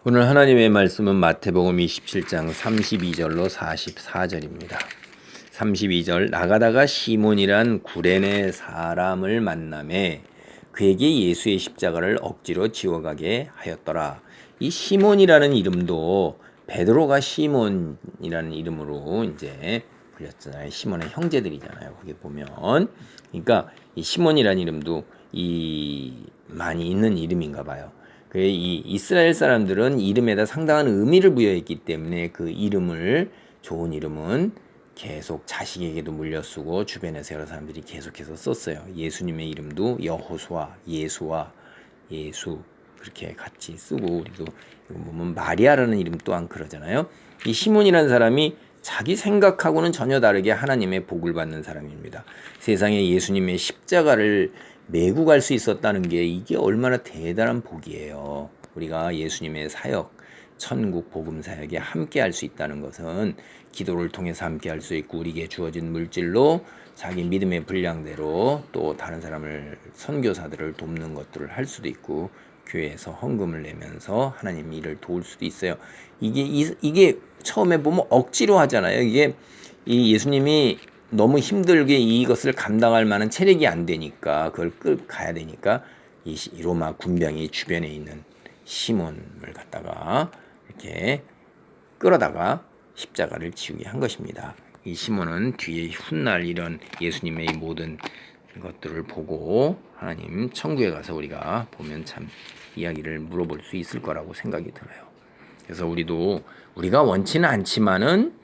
오늘 하나님의 말씀은 마태복음 27장 32절로 44절입니다. 32절 나가다가 시몬이란 구레네 사람을 만나매 그에게 예수의 십자가를 억지로 지워가게 하였더라. 이 시몬이라는 이름도 베드로가 시몬이라는 이름으로 이제 불렸잖아요. 시몬의 형제들이잖아요. 거기 보면 그러니까 이 시몬이라는 이름도 많이 있는 이름인가 봐요. 이 이스라엘 사람들은 이름에다 상당한 의미를 부여했기 때문에 그 이름을 좋은 이름은 계속 자식에게도 물려 쓰고 주변에서 여러 사람들이 계속해서 썼어요. 예수님의 이름도 여호수아, 예수와 예수 그렇게 같이 쓰고 우리도 보면 마리아라는 이름 또한 그러잖아요. 이 시몬이라는 사람이 자기 생각하고는 전혀 다르게 하나님의 복을 받는 사람입니다. 세상에 예수님의 십자가를 메고 갈 수 있었다는 게 이게 얼마나 대단한 복이에요. 우리가 예수님의 사역, 천국 복음 사역에 함께 할 수 있다는 것은 기도를 통해서 함께 할 수 있고 우리에게 주어진 물질로 자기 믿음의 분량대로 또 다른 사람을 선교사들을 돕는 것들을 할 수도 있고 교회에서 헌금을 내면서 하나님 일을 도울 수도 있어요. 이게 처음에 보면 억지로 하잖아요. 이게 이 예수님이 너무 힘들게 이것을 감당할 만한 체력이 안 되니까 그걸 가야 되니까 이 로마 군병이 주변에 있는 시몬을 갖다가 이렇게 끌어다가 십자가를 지우게 한 것입니다. 이 시몬은 뒤에 훗날 이런 예수님의 모든 것들을 보고 하나님 천국에 가서 우리가 보면 참 이야기를 물어볼 수 있을 거라고 생각이 들어요. 그래서 우리가 원치는 않지만은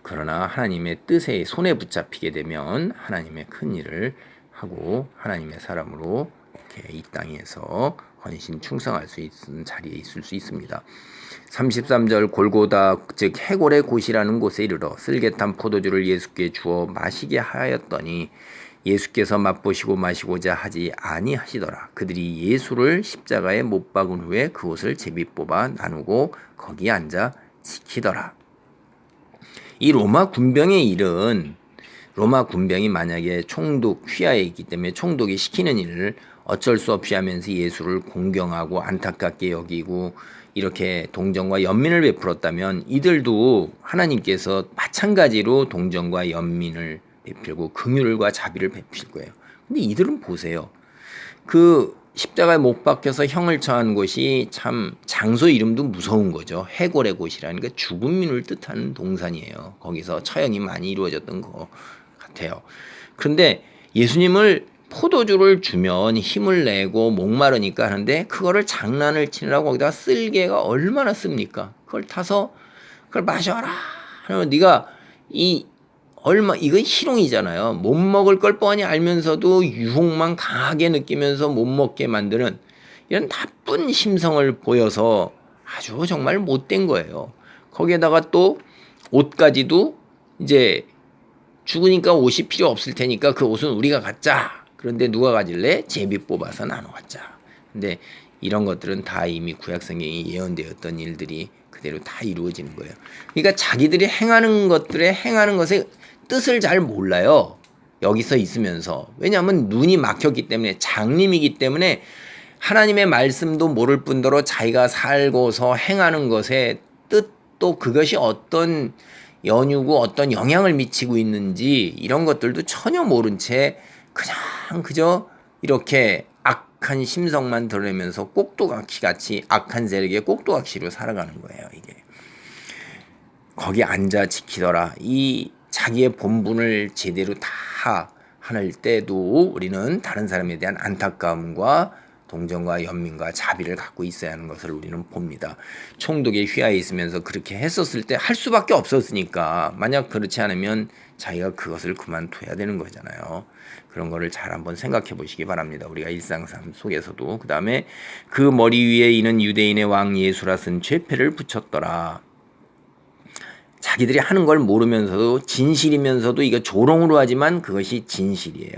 그러나 하나님의 뜻에 손에 붙잡히게 되면 하나님의 큰 일을 하고 하나님의 사람으로 이렇게 이 땅에서 헌신 충성할 수 있는 자리에 있을 수 있습니다. 33절 골고다 즉 해골의 곳이라는 곳에 이르러 쓸개탄 포도주를 예수께 주어 마시게 하였더니 예수께서 맛보시고 마시고자 하지 아니하시더라. 그들이 예수를 십자가에 못 박은 후에 그 옷을 제비 뽑아 나누고 거기 앉아 지키더라. 이 로마 군병의 일은 로마 군병이 만약에 총독 휘하에 있기 때문에 총독이 시키는 일을 어쩔 수 없이 하면서 예수를 공경하고 안타깝게 여기고 이렇게 동정과 연민을 베풀었다면 이들도 하나님께서 마찬가지로 동정과 연민을 베풀고 긍휼과 자비를 베풀 거예요. 근데 이들은 보세요. 그 십자가에 못 박혀서 형을 처한 곳이 참 장소 이름도 무서운 거죠. 해골의 곳이라는 게 죽은 민을 뜻하는 동산이에요. 거기서 처형이 많이 이루어졌던 것 같아요. 그런데 예수님을 포도주를 주면 힘을 내고 목마르니까 하는데 그거를 장난을 치느라고 거기다가 쓸개가 얼마나 씁니까? 그걸 타서 그걸 마셔라. 그러면 네가 이건 희롱이잖아요. 못 먹을 걸 뻔히 알면서도 유혹만 강하게 느끼면서 못 먹게 만드는 이런 나쁜 심성을 보여서 아주 정말 못된 거예요. 거기에다가 또 옷까지도 이제 죽으니까 옷이 필요 없을 테니까 그 옷은 우리가 갖자. 그런데 누가 가질래? 제비 뽑아서 나눠 갖자. 근데 이런 것들은 다 이미 구약성경이 예언되었던 일들이 그대로 다 이루어지는 거예요. 그러니까 자기들이 행하는 것의 뜻을 잘 몰라요. 여기서 있으면서. 왜냐하면 눈이 막혔기 때문에 장님이기 때문에 하나님의 말씀도 모를 뿐더러 자기가 살고서 행하는 것의 뜻도 그것이 어떤 연유고 어떤 영향을 미치고 있는지 이런 것들도 전혀 모른 채 그저 이렇게 악한 심성만 드러내면서 꼭두각시같이 악한 세력의 꼭두각시로 살아가는 거예요. 이게 거기 앉아 지키더라. 이 자기의 본분을 제대로 다 할 때도 우리는 다른 사람에 대한 안타까움과 동정과 연민과 자비를 갖고 있어야 하는 것을 우리는 봅니다. 총독의 휘하에 있으면서 그렇게 했었을 때 할 수밖에 없었으니까 만약 그렇지 않으면 자기가 그것을 그만둬야 되는 거잖아요. 그런 거를 잘 한번 생각해 보시기 바랍니다. 우리가 일상삶 속에서도. 그 다음에 그 머리 위에 이는 유대인의 왕 예수라 쓴 죄패를 붙였더라. 자기들이 하는 걸 모르면서도 진실이면서도 이거 조롱으로 하지만 그것이 진실이에요.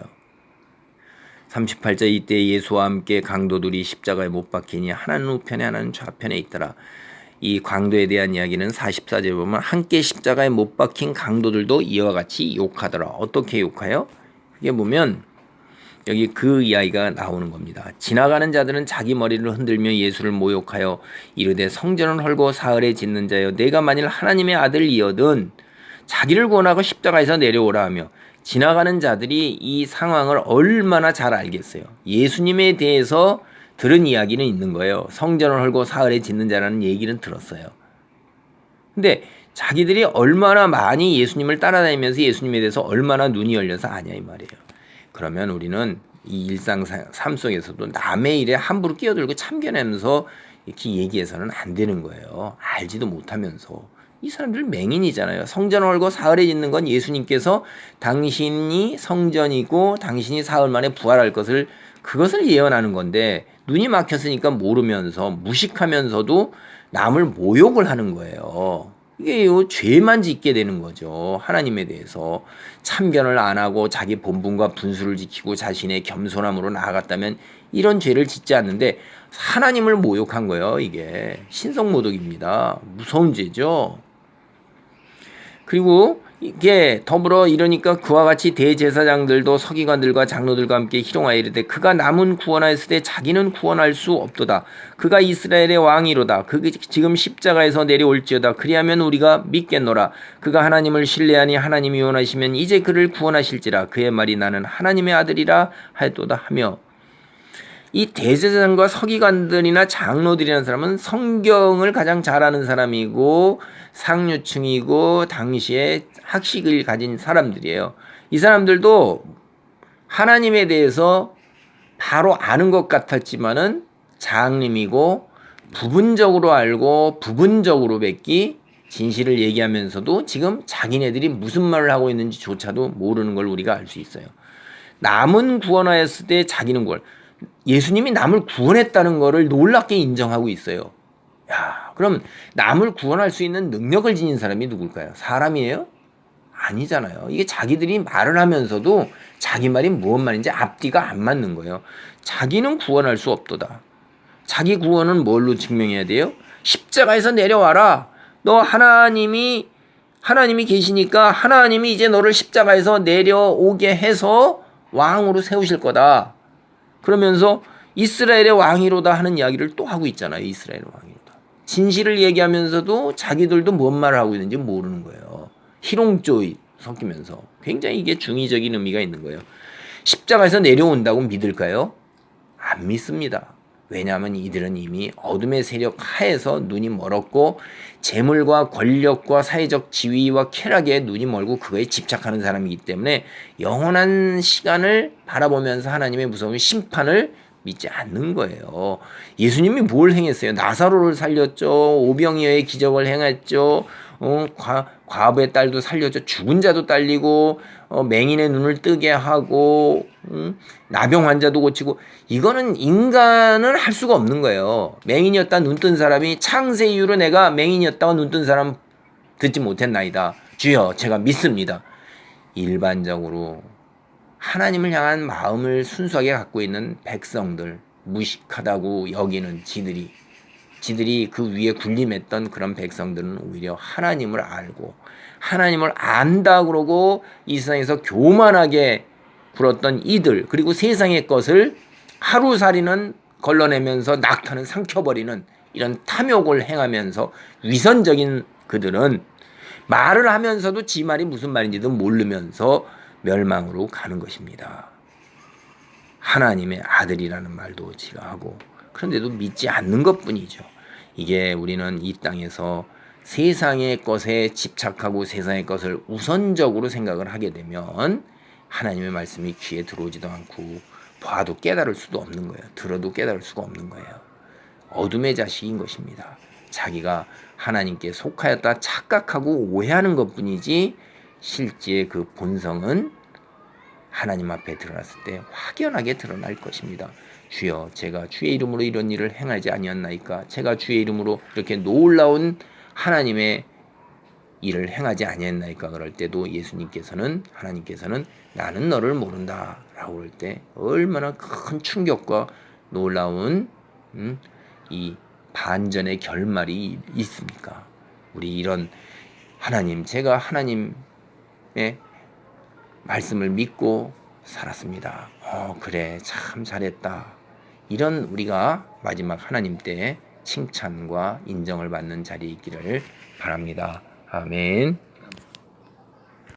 38절 이때 예수와 함께 강도들이 십자가에 못 박히니 하나는 우편에 하나는 좌편에 있더라. 이 강도에 대한 이야기는 44절에 보면 함께 십자가에 못 박힌 강도들도 이와 같이 욕하더라. 어떻게 욕해요? 이게 보면 여기 그 이야기가 나오는 겁니다. 지나가는 자들은 자기 머리를 흔들며 예수를 모욕하여 이르되 성전을 헐고 사흘에 짓는 자여 내가 만일 하나님의 아들이거든 자기를 구원하고 십자가에서 내려오라 하며 지나가는 자들이 이 상황을 얼마나 잘 알겠어요. 예수님에 대해서 들은 이야기는 있는 거예요. 성전을 헐고 사흘에 짓는 자라는 얘기는 들었어요. 근데 자기들이 얼마나 많이 예수님을 따라다니면서 예수님에 대해서 얼마나 눈이 열려서 아냐 이 말이에요. 그러면 우리는 이 일상 삶 속에서도 남의 일에 함부로 끼어들고 참견하면서 이렇게 얘기해서는 안 되는 거예요. 알지도 못하면서. 이 사람들 맹인이잖아요. 성전 헐고 사흘에 짓는 건 예수님께서 당신이 성전이고 당신이 사흘 만에 부활할 것을 그것을 예언하는 건데 눈이 막혔으니까 모르면서 무식하면서도 남을 모욕을 하는 거예요. 이게 죄만 짓게 되는 거죠. 하나님에 대해서 참견을 안 하고 자기 본분과 분수를 지키고 자신의 겸손함으로 나아갔다면 이런 죄를 짓지 않는데 하나님을 모욕한 거예요. 이게 신성모독입니다. 무서운 죄죠. 그리고 이게 더불어 이러니까 그와 같이 대제사장들도 서기관들과 장로들과 함께 희롱하여 이르되 그가 남은 구원하였을 때 자기는 구원할 수 없도다. 그가 이스라엘의 왕이로다. 그가 지금 십자가에서 내려올지어다. 그리하면 우리가 믿겠노라. 그가 하나님을 신뢰하니 하나님이 원하시면 이제 그를 구원하실지라. 그의 말이 나는 하나님의 아들이라 하였도다 하며 이 대제사장과 서기관들이나 장로들이라는 사람은 성경을 가장 잘 아는 사람이고 상류층이고 당시에 학식을 가진 사람들이에요. 이 사람들도 하나님에 대해서 바로 아는 것 같았지만은 장님이고 부분적으로 알고 부분적으로 뱉기 진실을 얘기하면서도 지금 자기네들이 무슨 말을 하고 있는지조차도 모르는 걸 우리가 알 수 있어요. 남은 구원하였을 때 자기는 구원. 예수님이 남을 구원했다는 것을 놀랍게 인정하고 있어요. 야, 그럼 남을 구원할 수 있는 능력을 지닌 사람이 누굴까요? 사람이에요? 아니잖아요. 이게 자기들이 말을 하면서도 자기 말이 무슨 말인지 앞뒤가 안 맞는 거예요. 자기는 구원할 수 없도다. 자기 구원은 뭘로 증명해야 돼요? 십자가에서 내려와라. 너 하나님이 계시니까 하나님이 이제 너를 십자가에서 내려오게 해서 왕으로 세우실 거다. 그러면서 이스라엘의 왕이로다 하는 이야기를 또 하고 있잖아요. 이스라엘의 왕이로다. 진실을 얘기하면서도 자기들도 뭔 말을 하고 있는지 모르는 거예요. 희롱조이 섞이면서 굉장히 이게 중의적인 의미가 있는 거예요. 십자가에서 내려온다고 믿을까요? 안 믿습니다. 왜냐하면 이들은 이미 어둠의 세력 하에서 눈이 멀었고 재물과 권력과 사회적 지위와 쾌락에 눈이 멀고 그거에 집착하는 사람이기 때문에 영원한 시간을 바라보면서 하나님의 무서운 심판을 믿지 않는 거예요. 예수님이 뭘 행했어요? 나사로를 살렸죠. 오병이어의 기적을 행했죠. 과부의 딸도 살렸죠. 죽은 자도 딸리고 맹인의 눈을 뜨게 하고 나병 환자도 고치고. 이거는 인간은 할 수가 없는 거예요. 맹인이었다 눈 뜬 사람이 창세 이후로 내가 맹인이었다가 눈 뜬 사람 듣지 못했나이다. 주여 제가 믿습니다. 일반적으로 하나님을 향한 마음을 순수하게 갖고 있는 백성들, 무식하다고 여기는 지들이 그 위에 군림했던 그런 백성들은 오히려 하나님을 알고 하나님을 안다 그러고 이 세상에서 교만하게 굴었던 이들, 그리고 세상의 것을 하루살이는 걸러내면서 낙타는 삼켜버리는 이런 탐욕을 행하면서 위선적인 그들은 말을 하면서도 지 말이 무슨 말인지도 모르면서 멸망으로 가는 것입니다. 하나님의 아들이라는 말도 지가 하고 그런데도 믿지 않는 것뿐이죠. 이게 우리는 이 땅에서 세상의 것에 집착하고 세상의 것을 우선적으로 생각을 하게 되면 하나님의 말씀이 귀에 들어오지도 않고 봐도 깨달을 수도 없는 거예요. 들어도 깨달을 수가 없는 거예요. 어둠의 자식인 것입니다. 자기가 하나님께 속하였다 착각하고 오해하는 것뿐이지 실제 그 본성은 하나님 앞에 드러났을 때 확연하게 드러날 것입니다. 주여 제가 주의 이름으로 이런 일을 행하지 아니었나이까? 제가 주의 이름으로 이렇게 놀라운 하나님의 일을 행하지 아니했나이까? 그럴 때도 하나님께서는 나는 너를 모른다 라고 할 때 얼마나 큰 충격과 놀라운 이 반전의 결말이 있습니까? 우리 이런 제가 하나님의 말씀을 믿고 살았습니다. 그래, 참 잘했다. 이런 우리가 마지막 하나님 때 칭찬과 인정을 받는 자리에 있기를 바랍니다. 아멘.